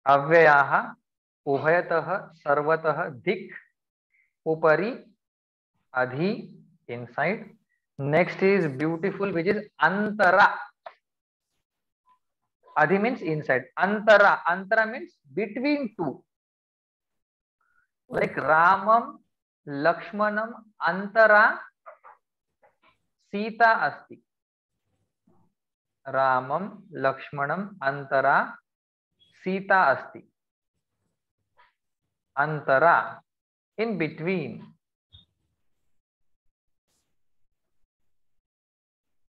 अव्ययाः उभयतः सर्वतः दिक् उपरि adhi inside. Next is beautiful, which is antara. Adhi means inside, antara, antara means between two, like Ramam Lakshmanam antara Sita asti. Ramam Lakshmanam antara Sita asti. Antara, in between.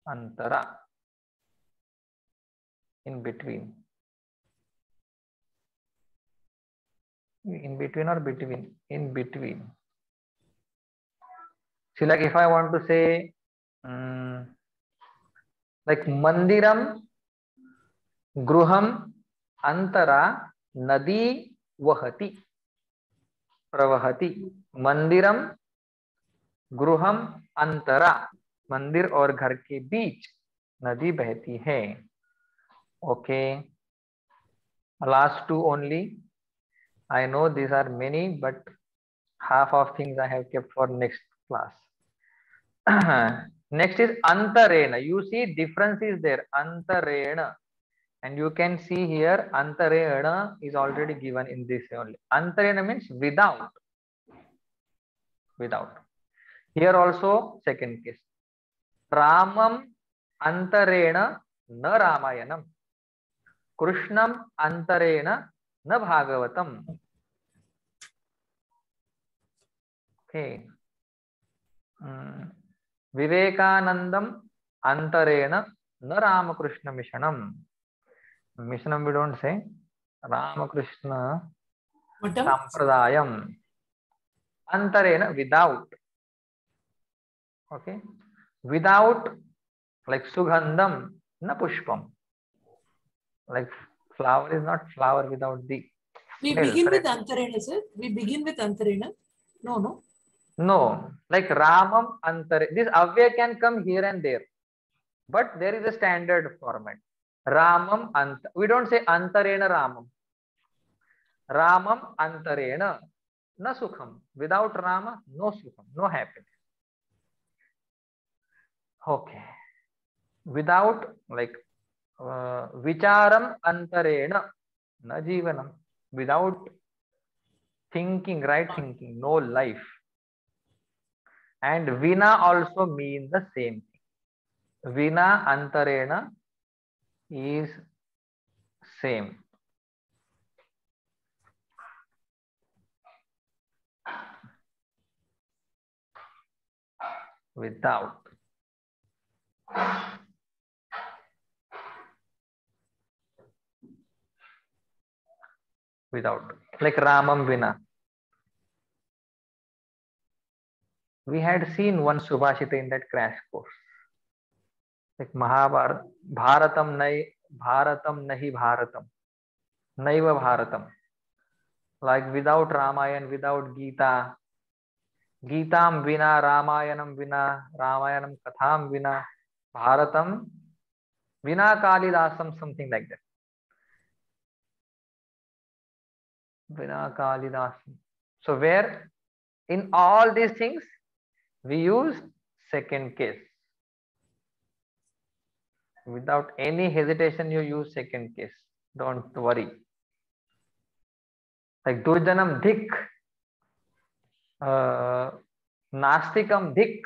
Antara, in between. In between or between? In between. See, like if I want to say like Mandiram Gruham Antara Nadi Vahati Pravahati. Mandiram Gruham Antara, मंदिर और घर के बीच नदी बहती है. Okay, last two only. I know these are many, but half of things I have kept for next class. Next is antarena. You see difference is there. Antarena, and you can see here antarena is already given in this only. Antarena means without. Without. Here also second case. Ramam antarena na Ramayanam. Krishnam antarena na Bhagavatam. Okay. Vivekanandam antarena na Ramakrishna Mishanam. Mishanam we don't say. Ramakrishna Sampradayam. Antarena, without. Okay. Without, like Sugandham na Pushpam. Like flower is not flower without the We smell. begin with antarena, sir. We begin with antarena. No. No, like Ramam Antare. This avya can come here and there, but there is a standard format. Ramam Ant. We don't say Antarena Ramam. Ramam Antarena na Sukham. Without Rama, no Sukham, no happiness. Okay. Without, like Vicharam Antarena na Jivanam. Without thinking, right thinking, no life. And Vina also means the same thing. Vina Antarena is same. Without. Without. Like Ramam Vina. We had seen one Subhashita in that crash course. Like Mahabharata, Bharatam nahi Bharatam. Naiva Bharatam. Like without Ramayan, without Gita. Gitam Vina, Ramayanam Vina, Ramayanam Katham Vina, Bharatam Vina Kalidasam, something like that. Vina Kalidasam. So where in all these things we use second case. Without any hesitation you use second case. Don't worry. Like Durjanam Dhik, Nastikam Dhik.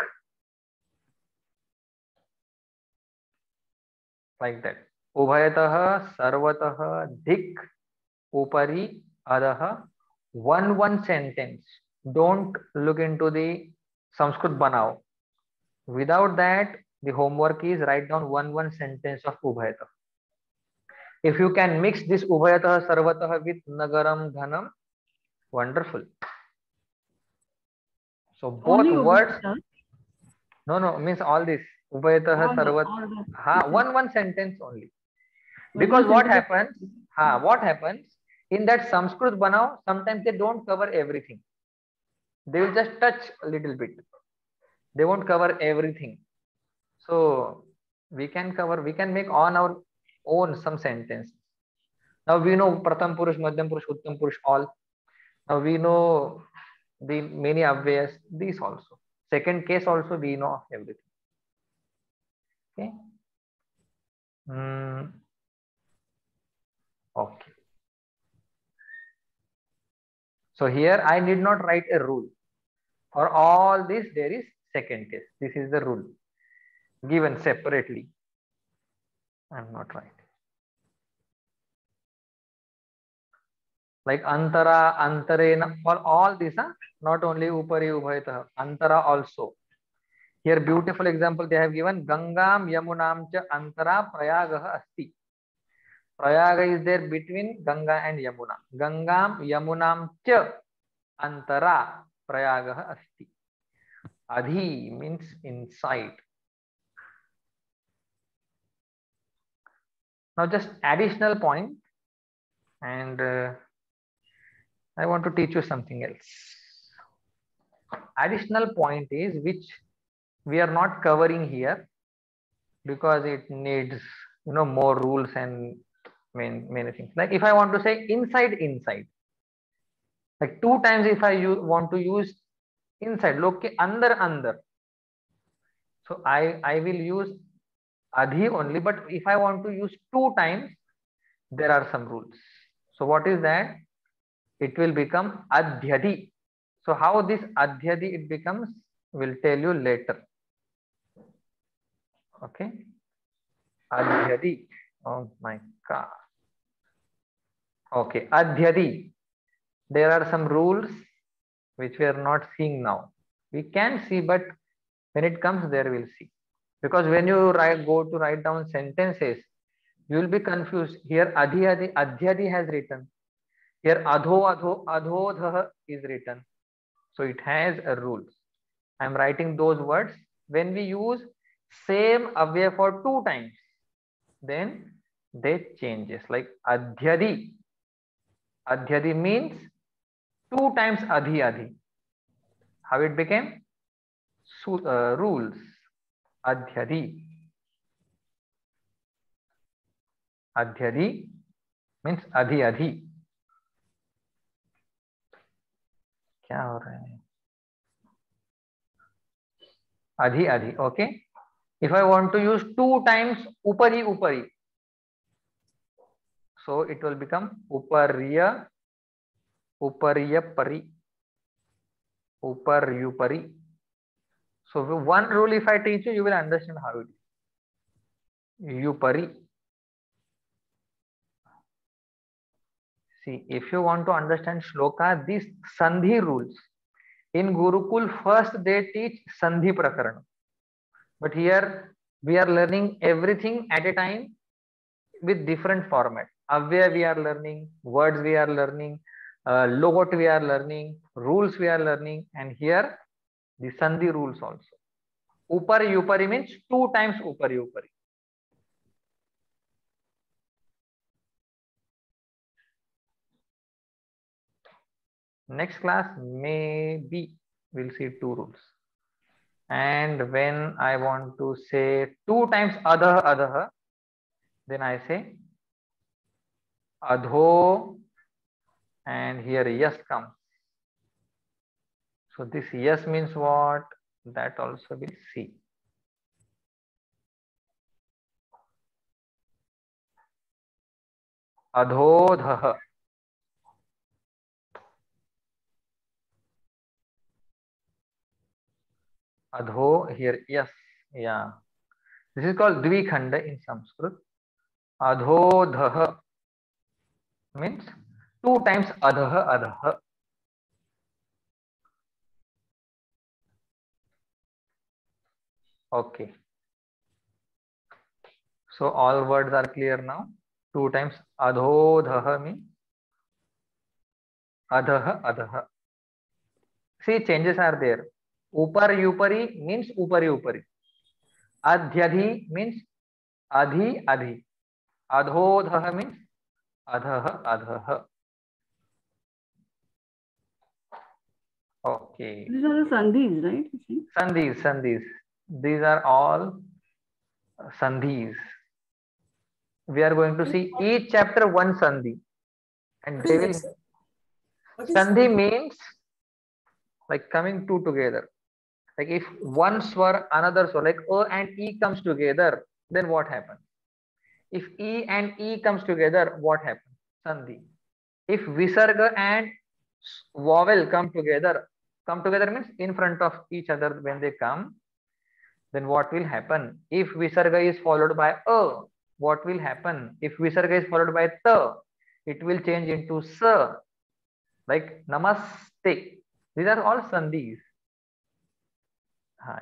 Like that. Ubhayatah sarvatah dhik upari adaha. One sentence. Don't look into the Sanskrit Banao. Without that, the homework is write down one sentence of Ubhayatah. If you can mix this Ubhayatah sarvatah with Nagaram Dhanam, wonderful. So both Only words. Ubhayatah? No, means all this. Ubhayatah sarvatah. One sentence only. Because what happens? What happens in that Sanskrit Banao? Sometimes they don't cover everything. They will just touch a little bit. They won't cover everything. So we can make on our own some sentence. Now we know Pratham Purush, Madhyam Purush, Uttam Purush, all. Now we know the many avyayas, these also. Second case also we know of everything. Okay. Okay. So here I need not write a rule. For all this there is second case. This is the rule given separately. I am not writing. Like antara, antarena, for all this, not only upari, ubhayatah, antara also. Here beautiful example they have given, Gangam Yamunam cha antara prayagah asti. Prayaga is there between Ganga and Yamuna. Gangam Yamunam cha antara prayagah asti. Adhi means inside. Now just additional point, and I want to teach you something else. Additional point is which we are not covering here because it needs more rules and many things. Like if I want to say inside, like 2 times if I want to use inside, look, under. So I will use adhi only, but if I want to use 2 times, there are some rules. So what is that? It will become adhyadi. So how this adhyadi it becomes, we'll tell you later. Okay. Adhyadi. Oh my God. Okay. Adhyadi. There are some rules which we are not seeing now. We can see, but when it comes there, we'll see. Because when you go to write down sentences, you will be confused. Here adhyadi has written. Here adhodha is written. So it has a rules. I am writing those words. When we use same avyaya for 2 times, then they changes. Like adhyadi. Adhyadi means 2 times adhi. How it became? Rules. Adhyadi. Adhyadi means adhi. क्या हो रहा है? Adhi. Okay. If I want to use 2 times upari, so it will become upariya pari, uparyupari. So one rule if I teach you, you will understand how it is. Upari. See, if you want to understand shloka, these sandhi rules. In Gurukul, first they teach sandhi prakarana. But here we are learning everything at a time with different format. Avyaya we are learning, words we are learning, logot we are learning, rules we are learning, and here the sandhi rules also. Upari means 2 times upari. Next class, maybe we'll see 2 rules. And when I want to say 2 times adha, then I say adho, and here yes comes. So this yes means what? That also we'll see. Adhodha. Adho, here yes. Yeah. This is called Dvikhanda in Sanskrit. Adhodha means 2 times adha. Okay. So all words are clear now. 2 times adhodha means adha. See, changes are there. Upari means upari. Adhyadhi means adhi. Adhodha means adha. Okay. These are the sandhis, right? Sandhis. These are all sandhis. we are going to see each chapter one sandhi, and What they is that, will. sir? What is Sandhi means like coming two together. Like if one swar, another swar, like a and e comes together, then what happens? If e and e comes together, what happens? Sandhi. If visarga and vowel come together means in front of each other when they come, then what will happen? If visarga is followed by a, what will happen? If visarga is followed by ta, it will change into sa, like namaste. These are all sandhis.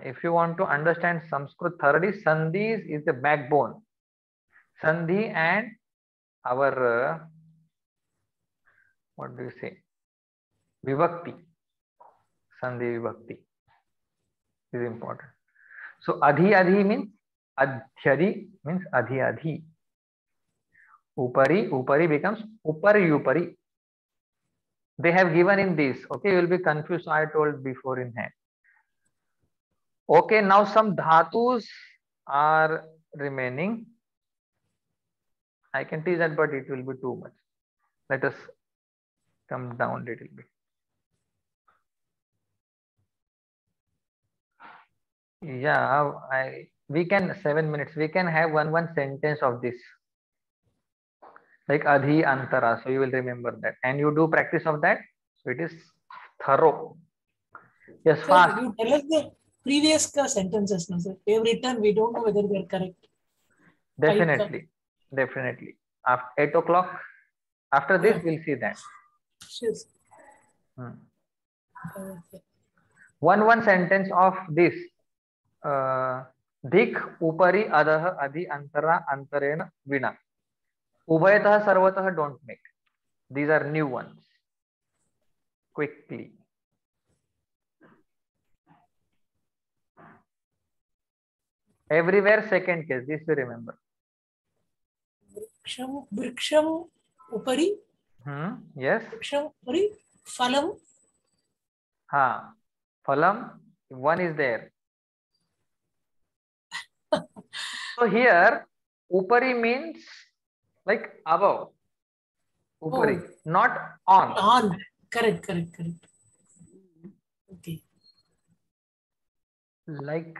If you want to understand Sanskrit thoroughly, sandhis is the backbone. Sandhi and our what do you say? Vibhakti. Sandhi vibhakti is important. So adhi adhi means adhyadi means adhi adhi. Upari upari becomes upari upari. They have given in this. Okay, you will be confused. So I told before in hand. Okay, now some dhatus are remaining. I can teach that, but it will be too much. Let us come down a little bit. Yeah, we can 7 minutes. We can have one sentence of this, like adhi antara. So you will remember that, and you do practice of that. So it is thorough. Yes, Sir, fast. you tell us the previous sentences, no, sir. We have written, we don't know whether they are correct. Definitely, definitely. After 8 o'clock. After this, we'll see that. Sure. Okay. One sentence of this. धिक उपरि अधः अधि अंतरा अंतरेण विना. Ubhayatah sarvatah don't make. These are new ones. Quickly. Everywhere second case. This we remember. Vriksham upari. Yes. Vriksham upari. Phalam. Phalam. One is there. So here, upari means like above. Upari, not on. On. Correct. Okay. Like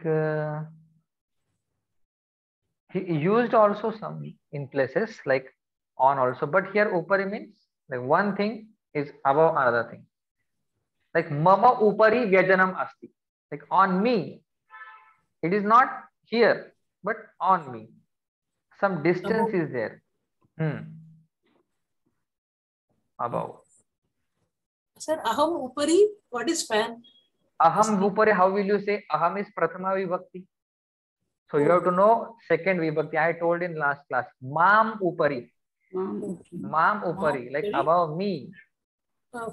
he used also some in places like on also, but here upari means like one thing is above another thing. Like mama upari vyajanam asti. Like on me. It is not here, but on me. Some distance is there. Above. Sir, aham upari, what is fan? Aham upari, how will you say? Aham is prathama vibhakti. So you have to know second vibhakti. I told in last class. Mam upari. Mam upari, like above me.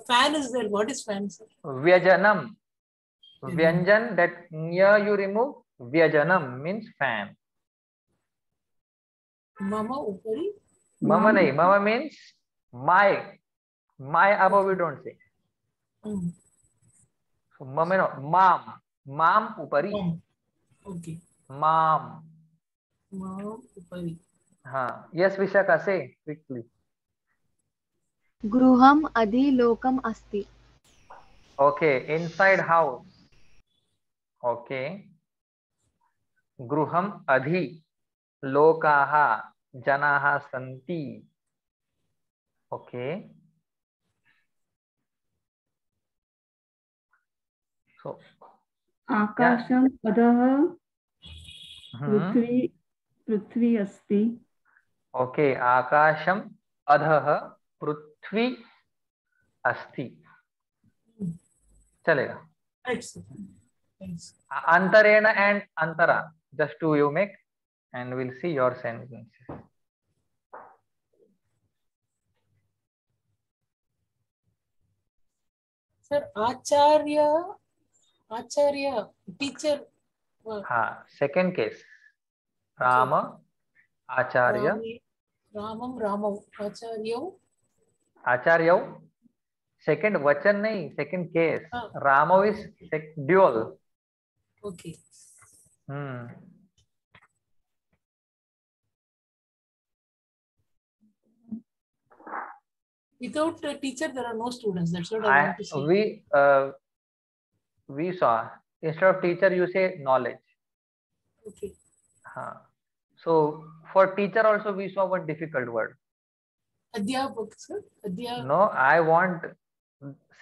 Fan is there. What is fan, sir? Vyajanam. Vyanjan, that here you remove. Vyajanam means fan. Mama upari? Mama nahi. Mama means my. My above we don't say. So mama no. Mam. Mam upari. Okay. Mam. Mam upari. Yes, Vishaka, say quickly. Gruham adhi lokam asti. Okay, inside house. Okay. Gruham adhi lokaha janaha santi. Okay. So आकाशम अधः पृथ्वी अस्ति. Okay, akasham adhah prithvi asti. चलेगा. Antarena and antara, just two you make, and we'll see your sentences. Sir, acharya, teacher. Second case. Rama, acharya. Ramam, Acharya. Second vachan nahi, second case. Ramo is dual. Okay. Without a teacher, there are no students. That's what I want to say. We saw instead of teacher you say knowledge. Okay. So for teacher also we saw one difficult word. Adhyapak, sir. Adhyapak. No, I want,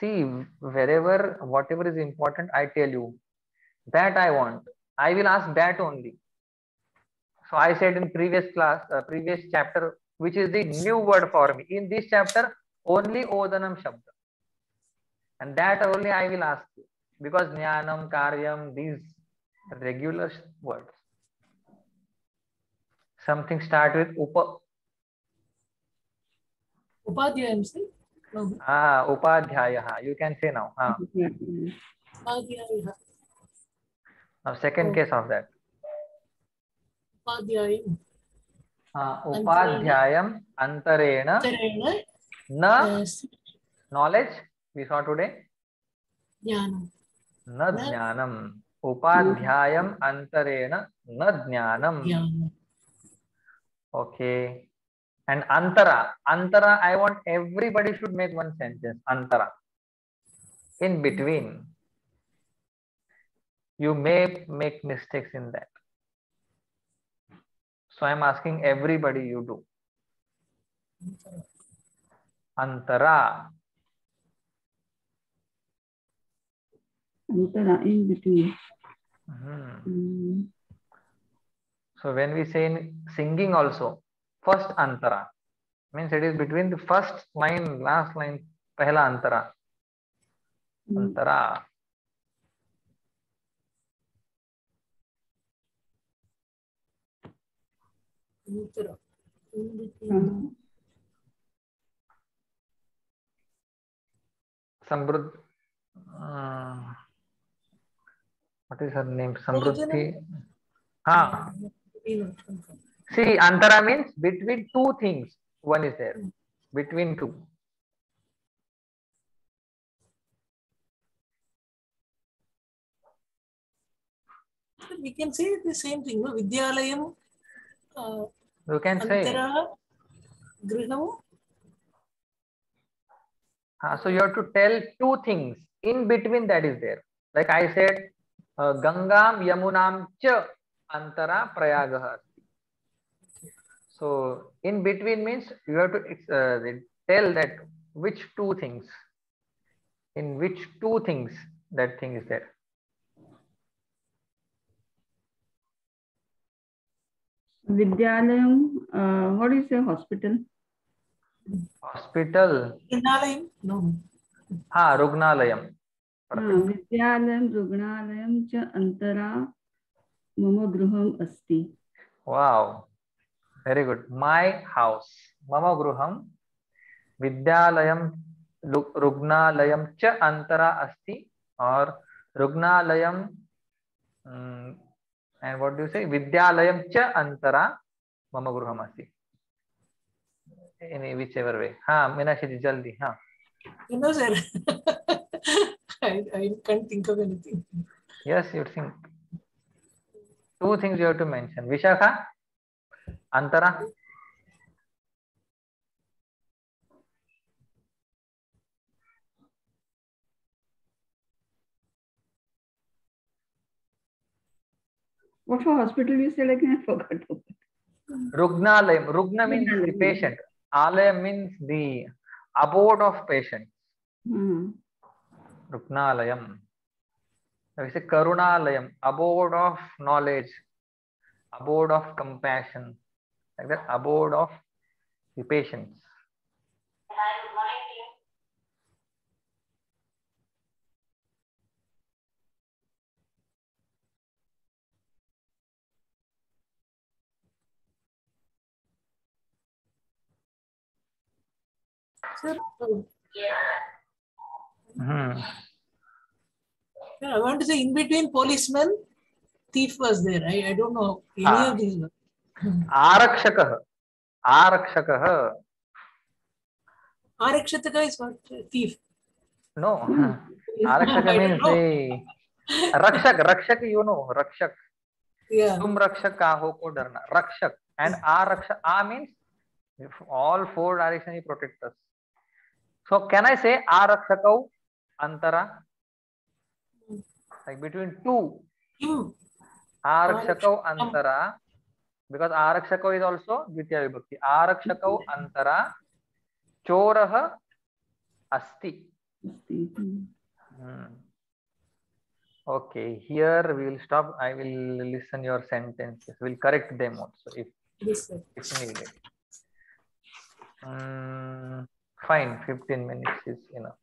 see, wherever whatever is important I tell you that I want. I will ask that only. So I said in previous class, previous chapter, which is the new word for me. In this chapter, only Odanam Shabda. And that only I will ask you. Because Jnanam, Karyam, these regular words. Something start with Upa. Upadhyayam, sir. No. Upadhyaya. You can say now. Upadhyaya. Now second case of that. Upadhyayam. Upadhyayam antarena na knowledge we saw today. Jnanam. Na jnanam. Upadhyayam antarena na jnanam. Jnanam. Okay. And antara. Antara, I want everybody should make one sentence. Antara. In between. You may make mistakes in that. So I'm asking everybody you do. Antara. Antara, in between. So when we say in singing also, first antara means it is between the first line, last line, pehla antara. Antara. Antara. In between. Samruddhi. What is her name? Samruddhi. See, antara means between two things. One is there. Between two. We can say the same thing. No? Vidyalayam. You can say. Antara. Griham. So you have to tell two things in between that is there. Like I said, Gangam Yamunam cha antara prayagah. So in between means you have to tell that which two things, in which two things that thing is there. Vidyalayam, what is a hospital? Hospital. Rugnalayam? No. Rugnalayam. Vidyalayam, Rugnalayam cha antara mama gruham asti. Wow. Very good. My house. Mama gruham. Vidyalayam, Rugnalayam cha antara asti. Or Rugnalayam. And what do you say? Vidyalayam cha antara mama gruham asti. In whichever way. Meenakshi ji, jaldi. You know, sir. I can't think of anything. Yes, you think. Two things you have to mention. Vishakha, antara. What for hospital you said again? I forgot. Rugnalayam. Rugna means the patient. Alayam means the abode of patient. Rugnalayam. We say Karunalayam, abode of knowledge, abode of compassion, like that, abode of the patience. Sir, I want to say in between policeman, thief was there. I don't know any of these. Arakshakah. Arakshakah. Arakshataka is what? Thief. No. Arakshaka means the Rakshak. Rakshak, you know. Rakshak. Yeah. Tum Rakshak kaho ko darna. Rakshak. And Arakshak. A means all four directions he protects us. So can I say arakshakau antara? Like between two. Kim. Arakshakau antara. Because arakshakau is also dvitiya vibhakti. Arakshakau antara chorah asti. Okay, here we will stop. I will listen your sentences. We'll correct them also if needed. Fine, 15 minutes is enough.